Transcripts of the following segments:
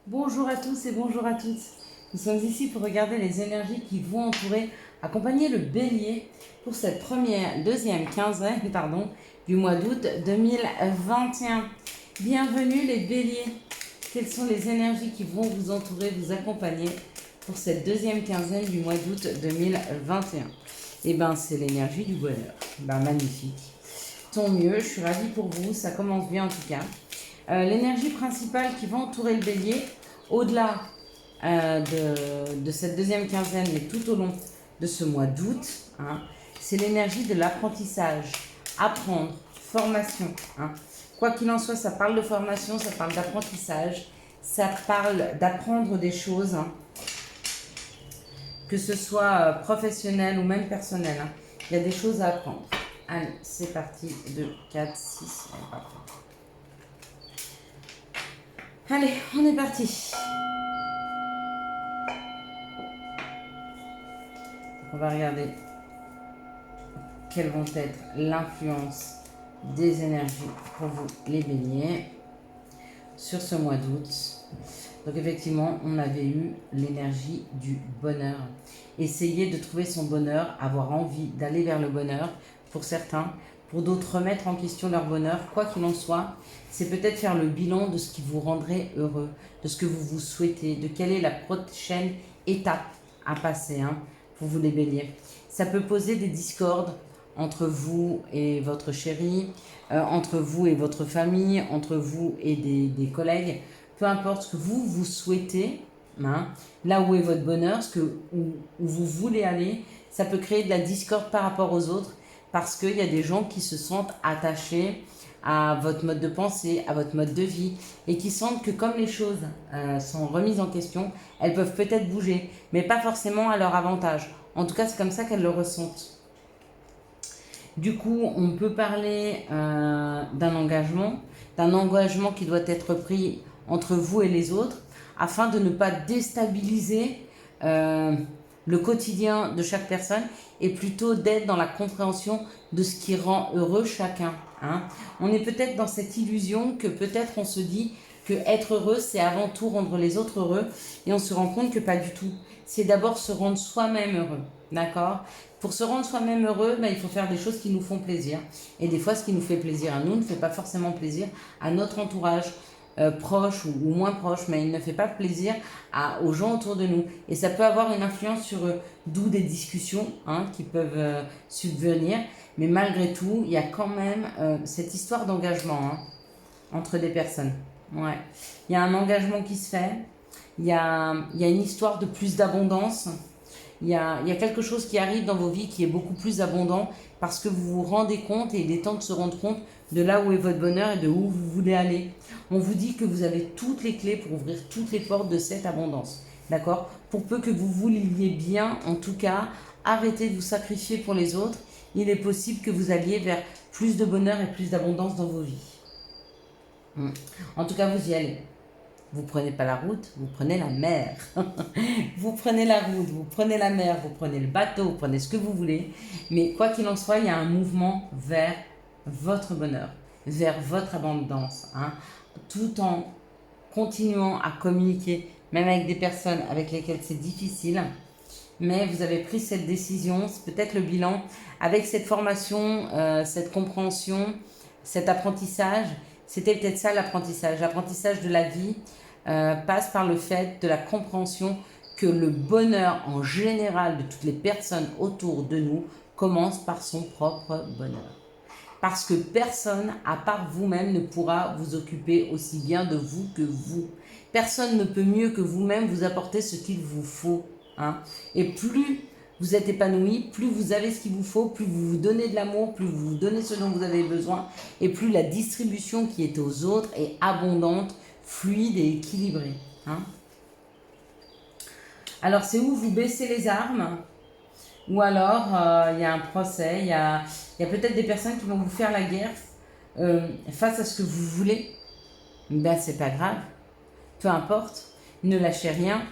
Bonjour à tous et bonjour à toutes. Nous sommes ici pour regarder les énergies qui vont entourer, accompagner le bélier pour cette deuxième quinzaine du mois d'août 2021. Bienvenue les béliers. Quelles sont les énergies qui vont vous entourer, vous accompagner pour cette deuxième quinzaine du mois d'août 2021? Eh bien, c'est l'énergie du bonheur. Magnifique. Tant mieux, je suis ravie pour vous, ça commence bien en tout cas. L'énergie principale qui va entourer le bélier, au-delà de cette deuxième quinzaine, mais tout au long de ce mois d'août, c'est l'énergie de l'apprentissage, apprendre, formation. Quoi qu'il en soit, ça parle de formation, ça parle d'apprentissage, ça parle d'apprendre des choses, que ce soit professionnel ou même personnel. Il y a des choses à apprendre. Allez, c'est parti, 2, 4, 6, allez, on est parti. On va regarder quelles vont être l'influence des énergies pour vous, les béliers, sur ce mois d'août. Donc effectivement, on avait eu l'énergie du bonheur. Essayer de trouver son bonheur, avoir envie d'aller vers le bonheur pour certains, pour d'autres remettre en question leur bonheur, quoi qu'il en soit, c'est peut-être faire le bilan de ce qui vous rendrait heureux, de ce que vous vous souhaitez, de quelle est la prochaine étape à passer pour vous les béliers. Ça peut poser des discordes entre vous et votre chéri, entre vous et votre famille, entre vous et des collègues. Peu importe ce que vous souhaitez, là où est votre bonheur, où vous voulez aller, ça peut créer de la discorde par rapport aux autres parce qu'il y a des gens qui se sentent attachés à votre mode de pensée, à votre mode de vie et qui sentent que comme les choses sont remises en question, elles peuvent peut-être bouger, mais pas forcément à leur avantage. En tout cas, c'est comme ça qu'elles le ressentent. Du coup, on peut parler d'un engagement qui doit être pris entre vous et les autres, afin de ne pas déstabiliser le quotidien de chaque personne et plutôt d'être dans la compréhension de ce qui rend heureux chacun. On est peut-être dans cette illusion que peut-être on se dit que être heureux, c'est avant tout rendre les autres heureux, et on se rend compte que pas du tout. C'est d'abord se rendre soi-même heureux, d'accord ? Pour se rendre soi-même heureux, il faut faire des choses qui nous font plaisir. Et des fois, ce qui nous fait plaisir à nous ne fait pas forcément plaisir à notre entourage, proche ou moins proche, mais il ne fait pas plaisir aux gens autour de nous. Et ça peut avoir une influence sur eux, d'où des discussions qui peuvent subvenir. Mais malgré tout, il y a quand même cette histoire d'engagement entre des personnes. Ouais. Il y a un engagement qui se fait, il y a une histoire de plus d'abondance. Il y a quelque chose qui arrive dans vos vies qui est beaucoup plus abondant parce que vous vous rendez compte, et il est temps de se rendre compte de là où est votre bonheur et de où vous voulez aller. On vous dit que vous avez toutes les clés pour ouvrir toutes les portes de cette abondance. D'accord ? Pour peu que vous vouliez bien, en tout cas, arrêtez de vous sacrifier pour les autres. Il est possible que vous alliez vers plus de bonheur et plus d'abondance dans vos vies. En tout cas, vous y allez. Vous prenez pas la route, vous prenez la mer. Vous prenez la route, vous prenez la mer, vous prenez le bateau, vous prenez ce que vous voulez. Mais quoi qu'il en soit, il y a un mouvement vers votre bonheur, vers votre abondance. Tout en continuant à communiquer, même avec des personnes avec lesquelles c'est difficile. Mais vous avez pris cette décision, c'est peut-être le bilan. Avec cette formation, cette compréhension, cet apprentissage, c'était peut-être ça l'apprentissage. L'apprentissage de la vie passe par le fait de la compréhension que le bonheur en général de toutes les personnes autour de nous commence par son propre bonheur. Parce que personne, à part vous-même, ne pourra vous occuper aussi bien de vous que vous. Personne ne peut mieux que vous-même vous apporter ce qu'il vous faut. Et plus vous êtes épanoui, plus vous avez ce qu'il vous faut, plus vous vous donnez de l'amour, plus vous vous donnez ce dont vous avez besoin, et plus la distribution qui est aux autres est abondante, fluide et équilibrée. Alors c'est où vous baissez les armes, ou alors il y a un procès, il y a peut-être des personnes qui vont vous faire la guerre face à ce que vous voulez. C'est pas grave, peu importe, ne lâchez rien.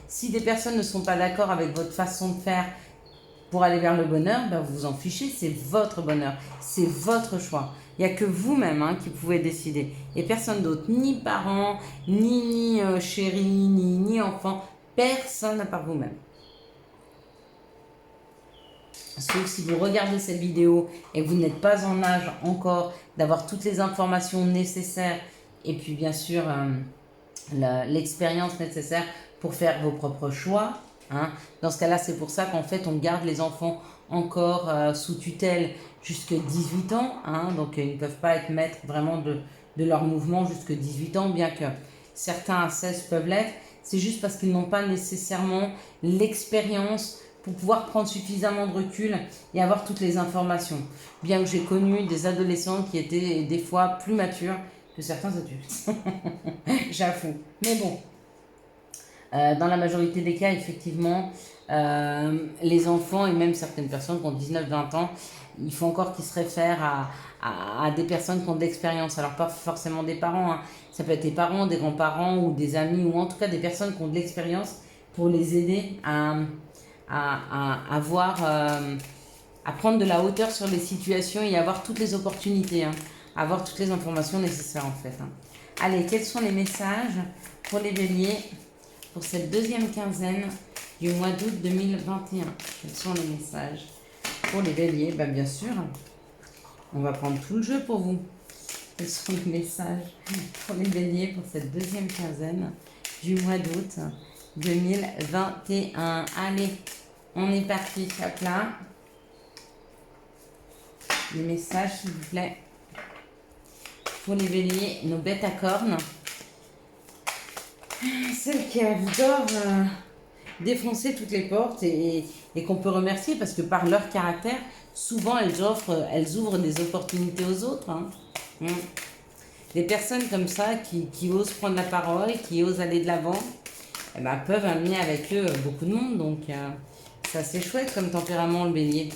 Si des personnes ne sont pas d'accord avec votre façon de faire pour aller vers le bonheur, vous vous en fichez, c'est votre bonheur, c'est votre choix. Il n'y a que vous-même hein, qui pouvez décider. Et personne d'autre, ni parents, ni chéri, ni enfant. Personne à part vous-même. Sauf si vous regardez cette vidéo et que vous n'êtes pas en âge encore d'avoir toutes les informations nécessaires et puis bien sûr l'expérience nécessaire pour faire vos propres choix. Hein. Dans ce cas-là, c'est pour ça qu'en fait, on garde les enfants encore sous tutelle jusqu'à 18 ans. Hein. Donc, ils ne peuvent pas être maîtres vraiment de leur mouvement jusqu'à 18 ans, bien que certains à 16 peuvent l'être. C'est juste parce qu'ils n'ont pas nécessairement l'expérience pour pouvoir prendre suffisamment de recul et avoir toutes les informations. Bien que j'ai connu des adolescents qui étaient des fois plus matures que certains adultes. J'avoue. Mais bon, dans la majorité des cas, effectivement, les enfants et même certaines personnes qui ont 19-20 ans, il faut encore qu'ils se réfèrent à des personnes qui ont de l'expérience. Alors pas forcément des parents, hein. Ça peut être des parents, des grands-parents ou des amis ou en tout cas des personnes qui ont de l'expérience pour les aider à voir, à prendre de la hauteur sur les situations et avoir toutes les opportunités, hein, avoir toutes les informations nécessaires en fait. Hein. Allez, quels sont les messages pour les béliers pour cette deuxième quinzaine du mois d'août 2021? Quels sont les messages pour les béliers? Ben, bien sûr, on va prendre tout le jeu pour vous. Quels sont les messages pour les béliers pour cette deuxième quinzaine du mois d'août 2021? Allez, on est parti, hop là. Les messages, s'il vous plaît, pour les béliers, nos bêtes à cornes. Celles qui adorent défoncer toutes les portes et qu'on peut remercier parce que par leur caractère, souvent elles ouvrent des opportunités aux autres. Hein. Des personnes comme ça qui osent prendre la parole, qui osent aller de l'avant, eh ben, peuvent amener avec eux beaucoup de monde. Donc c'est assez chouette comme tempérament le bélier.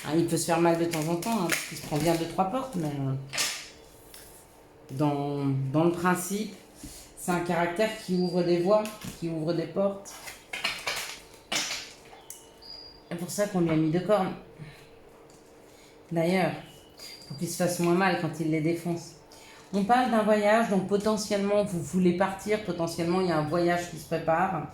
Hein, il peut se faire mal de temps en temps, hein, parce qu'il se prend bien 2-3 portes, mais dans le principe, c'est un caractère qui ouvre des voies, qui ouvre des portes. C'est pour ça qu'on lui a mis 2 cornes. D'ailleurs, pour qu'il se fasse moins mal quand il les défonce. On parle d'un voyage, donc potentiellement vous voulez partir, potentiellement il y a un voyage qui se prépare.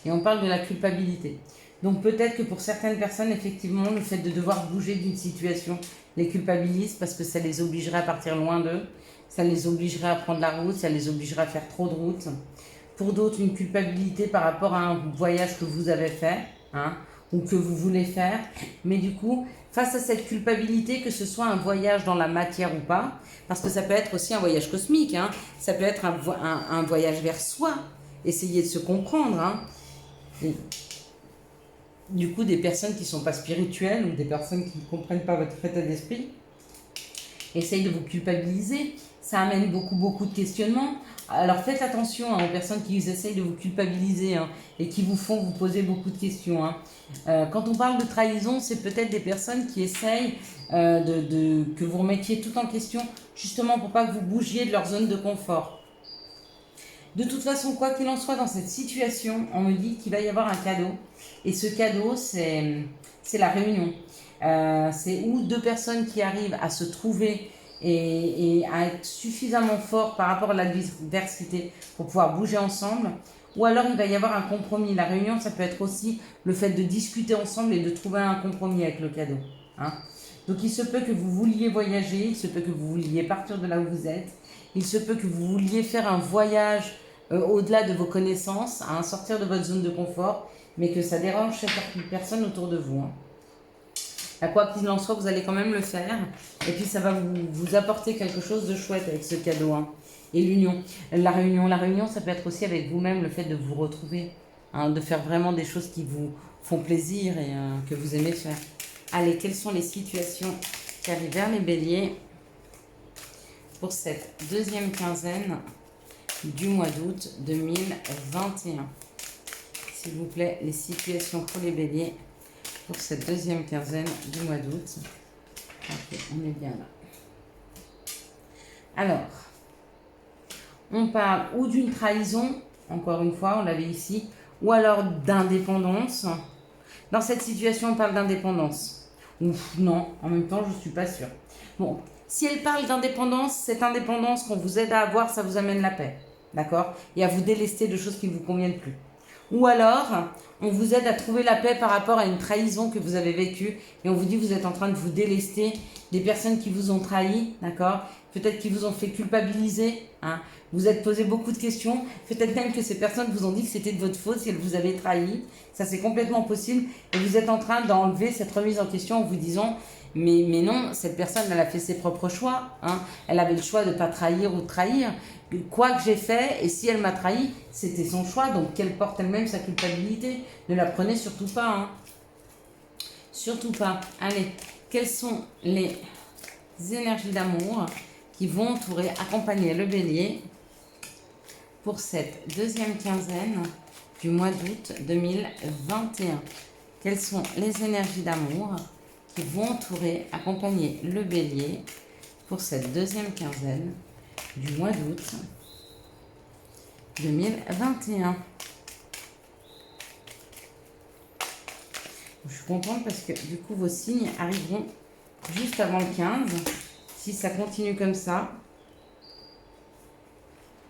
Et on parle de la culpabilité. Donc peut-être que pour certaines personnes, effectivement, le fait de devoir bouger d'une situation les culpabilise parce que ça les obligerait à partir loin d'eux. Ça les obligerait à prendre la route, ça les obligerait à faire trop de route. Pour d'autres, une culpabilité par rapport à un voyage que vous avez fait, hein, ou que vous voulez faire. Mais du coup, face à cette culpabilité, que ce soit un voyage dans la matière ou pas, parce que ça peut être aussi un voyage cosmique, hein, ça peut être un voyage vers soi, essayer de se comprendre. Hein. Et, du coup, des personnes qui ne sont pas spirituelles ou des personnes qui ne comprennent pas votre état d'esprit essayent de vous culpabiliser. Ça amène beaucoup de questionnements. Alors faites attention hein, aux personnes qui essayent de vous culpabiliser hein, et qui vous font vous poser beaucoup de questions. Hein. Quand on parle de trahison, c'est peut-être des personnes qui essayent que vous remettiez tout en question, justement pour pas que vous bougiez de leur zone de confort. De toute façon, quoi qu'il en soit dans cette situation, on me dit qu'il va y avoir un cadeau. Et ce cadeau, c'est la réunion. C'est ou 2 personnes qui arrivent à se trouver et à être suffisamment forts par rapport à l'adversité pour pouvoir bouger ensemble. Ou alors il va y avoir un compromis. La réunion, ça peut être aussi le fait de discuter ensemble et de trouver un compromis avec le cadeau. Hein. Donc il se peut que vous vouliez voyager, il se peut que vous vouliez partir de là où vous êtes, il se peut que vous vouliez faire un voyage au-delà de vos connaissances, hein, sortir de votre zone de confort, mais que ça dérange certaines personnes autour de vous. Hein. À quoi qu'il en soit, vous allez quand même le faire. Et puis ça va vous apporter quelque chose de chouette avec ce cadeau. Hein. Et l'union. La réunion, ça peut être aussi avec vous-même le fait de vous retrouver. Hein, de faire vraiment des choses qui vous font plaisir et que vous aimez faire. Allez, quelles sont les situations qui arrivent vers les béliers pour cette deuxième quinzaine du mois d'août 2021? S'il vous plaît, les situations pour les béliers pour cette deuxième quinzaine du mois d'août. Ok, on est bien là. Alors, on parle ou d'une trahison, encore une fois, on l'avait ici, ou alors d'indépendance. Dans cette situation, on parle d'indépendance. Ouf, non, en même temps, je ne suis pas sûre. Bon, si elle parle d'indépendance, cette indépendance qu'on vous aide à avoir, ça vous amène la paix. D'accord? Et à vous délester de choses qui ne vous conviennent plus. Ou alors, on vous aide à trouver la paix par rapport à une trahison que vous avez vécue et on vous dit que vous êtes en train de vous délester des personnes qui vous ont trahi, d'accord? Peut-être qui vous ont fait culpabiliser, hein? Vous êtes posé beaucoup de questions, peut-être même que ces personnes vous ont dit que c'était de votre faute si elles vous avaient trahi, ça c'est complètement possible et vous êtes en train d'enlever cette remise en question en vous disant mais non, cette personne elle a fait ses propres choix, hein? Elle avait le choix de ne pas trahir ou de trahir. Quoi que j'ai fait, et si elle m'a trahi, c'était son choix, donc qu'elle porte elle-même sa culpabilité. Ne la prenez surtout pas, hein. Surtout pas. Allez, quelles sont les énergies d'amour qui vont entourer, accompagner le bélier pour cette deuxième quinzaine du mois d'août 2021? Quelles sont les énergies d'amour qui vont entourer, accompagner le bélier pour cette deuxième quinzaine du mois d'août 2021. Je suis contente parce que du coup vos signes arriveront juste avant le 15. Si ça continue comme ça.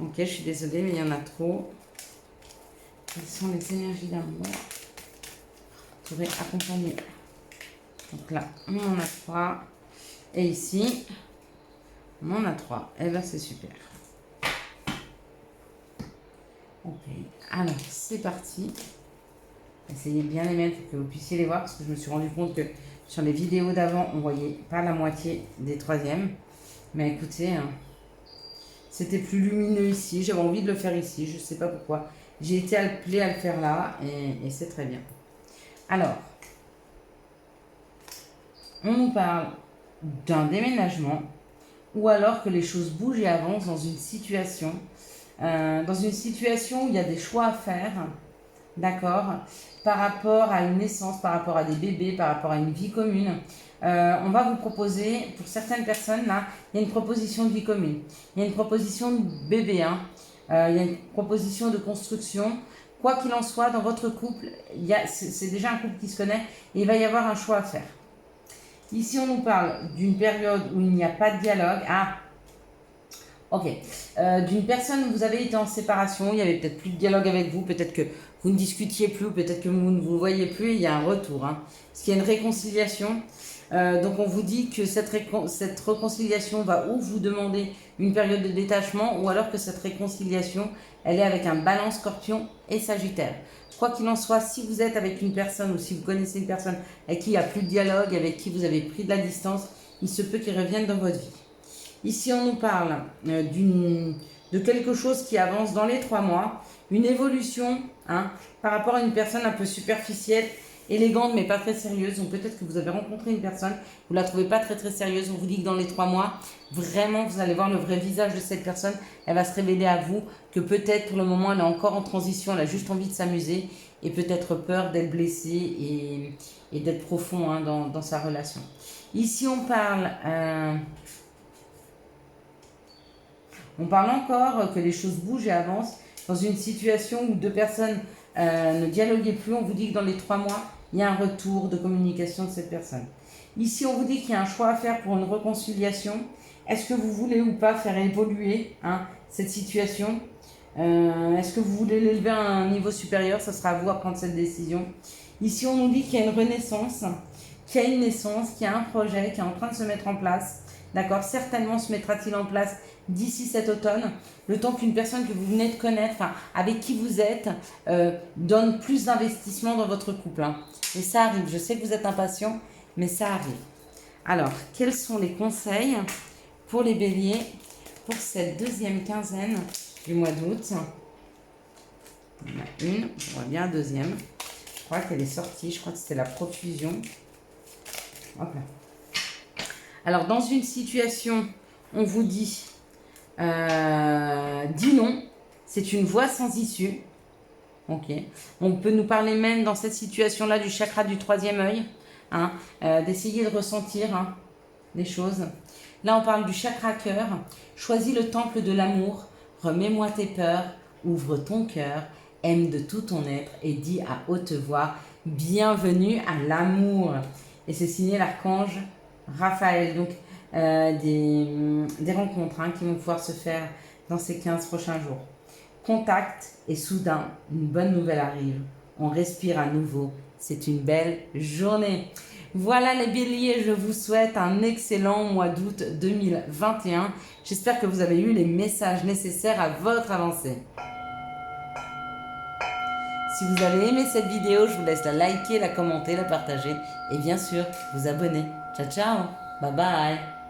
Ok, je suis désolée mais il y en a trop. Quelles sont les énergies d'amour? Vous pourrez accompagner. Donc là, on en a 3. Et ici, on en a 3. Et là, c'est super. Ok, alors c'est parti. Essayez de bien les mettre pour que vous puissiez les voir parce que je me suis rendu compte que sur les vidéos d'avant, on voyait pas la moitié des troisièmes. Mais écoutez, hein, c'était plus lumineux ici. J'avais envie de le faire ici, je ne sais pas pourquoi. J'ai été appelée à le faire là et c'est très bien. Alors, on nous parle d'un déménagement ou alors que les choses bougent et avancent dans une situation où il y a des choix à faire, d'accord, par rapport à une naissance, par rapport à des bébés, par rapport à une vie commune. On va vous proposer, pour certaines personnes, là, il y a une proposition de vie commune, il y a une proposition de bébé, hein, il y a une proposition de construction. Quoi qu'il en soit, dans votre couple, c'est déjà un couple qui se connaît et il va y avoir un choix à faire. Ici, on nous parle d'une période où il n'y a pas de dialogue. Ah, ok. D'une personne où vous avez été en séparation, il n'y avait peut-être plus de dialogue avec vous, peut-être que vous ne discutiez plus, peut-être que vous ne vous voyez plus, il y a un retour. Hein. Parce qu'il y a une réconciliation. Donc on vous dit que cette réconciliation va ou vous demander une période de détachement, ou alors que cette réconciliation, elle est avec un Balance, Scorpion et Sagittaire. Quoi qu'il en soit, si vous êtes avec une personne ou si vous connaissez une personne avec qui il n'y a plus de dialogue, avec qui vous avez pris de la distance, il se peut qu'il revienne dans votre vie. Ici, on nous parle de quelque chose qui avance dans les 3 mois, une évolution, hein, par rapport à une personne un peu superficielle, élégante mais pas très sérieuse. Donc peut-être que vous avez rencontré une personne, vous la trouvez pas très très sérieuse, on vous dit que dans les 3 mois, vraiment vous allez voir le vrai visage de cette personne, elle va se révéler à vous, que peut-être pour le moment elle est encore en transition, elle a juste envie de s'amuser et peut-être peur d'être blessée et d'être profond, hein, dans sa relation. Ici on parle encore que les choses bougent et avancent dans une situation où 2 personnes ne dialoguaient plus. On vous dit que dans les 3 mois, il y a un retour de communication de cette personne. Ici, on vous dit qu'il y a un choix à faire pour une réconciliation. Est-ce que vous voulez ou pas faire évoluer, hein, cette situation? Est-ce que vous voulez l'élever à un niveau supérieur? Ça sera à vous à prendre cette décision. Ici, on nous dit qu'il y a une renaissance, qu'il y a une naissance, qu'il y a un projet qui est en train de se mettre en place. D'accord? Certainement se mettra-t-il en place d'ici cet automne, le temps qu'une personne que vous venez de connaître, enfin, avec qui vous êtes, donne plus d'investissement dans votre couple. Hein. Et ça arrive. Je sais que vous êtes impatient, mais ça arrive. Alors, quels sont les conseils pour les béliers pour cette deuxième quinzaine du mois d'août? Il y en a une, on voit bien la deuxième. Je crois qu'elle est sortie, je crois que c'était la profusion. Hop là. Alors, dans une situation, on vous dit, dis non, c'est une voie sans issue. Ok. On peut nous parler même dans cette situation-là du chakra du 3e œil, hein, d'essayer de ressentir, hein, les choses. Là, on parle du chakra cœur. Choisis le temple de l'amour, remets-moi tes peurs, ouvre ton cœur, aime de tout ton être et dis à haute voix, bienvenue à l'amour. Et c'est signé l'archange Raphaël. Donc, des rencontres qui vont pouvoir se faire dans ces 15 prochains jours. Contact et soudain, une bonne nouvelle arrive. On respire à nouveau. C'est une belle journée. Voilà les béliers, je vous souhaite un excellent mois d'août 2021. J'espère que vous avez eu les messages nécessaires à votre avancée. Si vous avez aimé cette vidéo, je vous laisse la liker, la commenter, la partager et bien sûr vous abonner. Ciao ciao, bye bye.